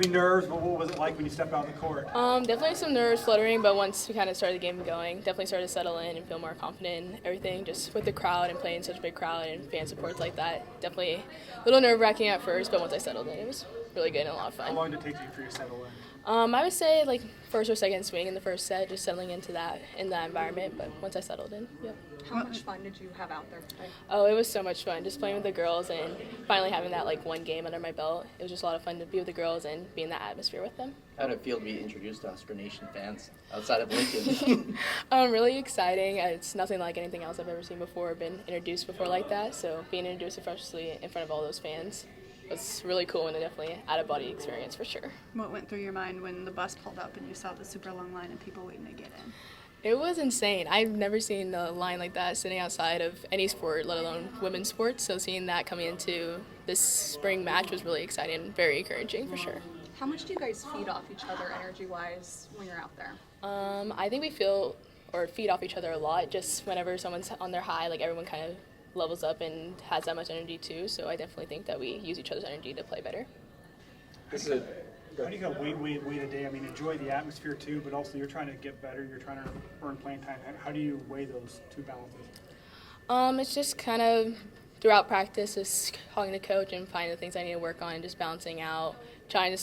to be nerves, but what was it like when you stepped out on the court? Definitely some nerves, fluttering, but once we kind of started the game going, definitely started to settle in and feel more confident in everything, just with the crowd and playing in such a big crowd and fan supports like that. Definitely a little nerve-wracking at first, but once I settled in, it was really good and a lot of fun. How long did it take you for you to settle in? I would say like first or second swing in the first set, just settling into that environment, but once I settled in, yep. How much fun did you have out there today? Oh, it was so much fun, just playing with the girls and finally having that like one game under my belt. It was just a lot of fun to be with the girls and be in that atmosphere with them. How did it feel to be introduced to Husker Nation fans outside of Lincoln? Really exciting. It's nothing like anything else I've ever seen before, been introduced before like that. So being introduced especially in front of all those fans was really cool and definitely an out-of-body experience for sure. What went through your mind when the bus pulled up and you saw the super long line of people waiting to get in? It was insane. I've never seen a line like that sitting outside of any sport, let alone women's sports. So seeing that coming into this spring match was really exciting and very encouraging for sure. How much do you guys feed off each other energy-wise when you're out there? I think we feed off each other a lot. Just whenever someone's on their high, like everyone kind of levels up and has that much energy too. So I definitely think that we use each other's energy to play better. How do you go wait a day? I mean, enjoy the atmosphere too, but also you're trying to get better. You're trying to earn playing time. How do you weigh those two balances? It's just kind of throughout practice, just calling the coach and finding the things I need to work on and just balancing out, trying to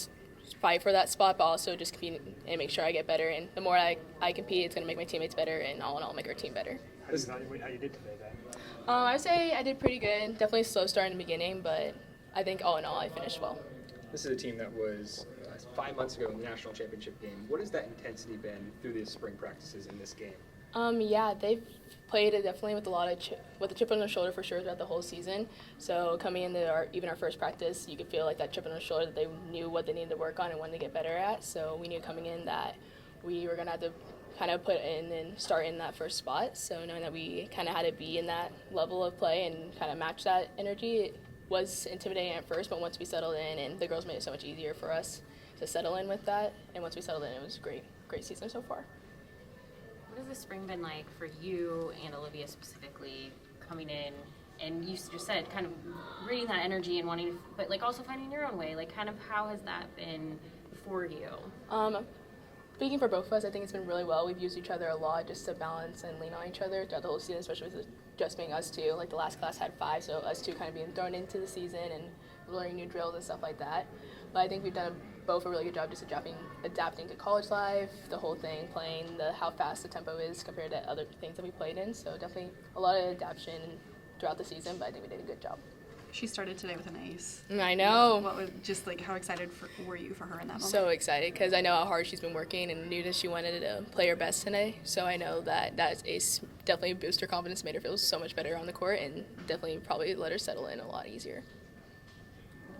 fight for that spot, but also just compete and make sure I get better. And the more I compete, it's going to make my teammates better and all in all make our team better. How do you evaluate how you did today then? I would say I did pretty good. Definitely a slow start in the beginning, but I think all in all I finished well. This is a team that was 5 months ago in the national championship game. What has that intensity been through these spring practices in this game? Yeah, they've played it definitely with a lot of with a chip on their shoulder for sure throughout the whole season. So coming into our first practice, you could feel like that chip on their shoulder that they knew what they needed to work on and when to get better at. So we knew coming in that we were going to have to kind of put in and start in that first spot. So knowing that we kind of had to be in that level of play and kind of match that energy, it was intimidating at first, but once we settled in and the girls made it so much easier for us to settle in with that. And once we settled in, it was a great season so far. What has the spring been like for you and Olivia specifically coming in? And you just said kind of reading that energy and wanting, but like also finding your own way. Like kind of how has that been for you? Speaking for both of us, I think it's been really well. We've used each other a lot just to balance and lean on each other throughout the whole season, especially with just being us two. Like the last class had 5, so us two kind of being thrown into the season and learning new drills and stuff like that. But I think we've done both a really good job just adapting to college life, the whole thing, playing how fast the tempo is compared to other things that we played in. So definitely a lot of adaptation throughout the season, but I think we did a good job. She started today with an ace. I know. What was just like how excited were you for her in that moment? So excited because I know how hard she's been working and knew that she wanted to play her best today. So I know that ace definitely boosted her confidence, made her feel so much better on the court, and definitely probably let her settle in a lot easier.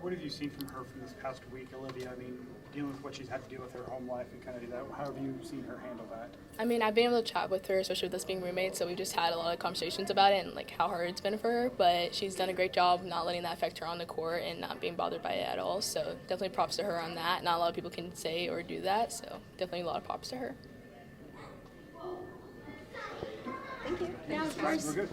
What have you seen from her from this past week, Olivia? I mean, dealing with what she's had to deal with her home life and kind of do that. How have you seen her handle that? I mean, I've been able to chat with her, especially with us being roommates, so we've just had a lot of conversations about it and like how hard it's been for her, but she's done a great job not letting that affect her on the court and not being bothered by it at all. So definitely props to her on that. Not a lot of people can say or do that, so definitely a lot of props to her. Thank you. Yeah, of course. We're good.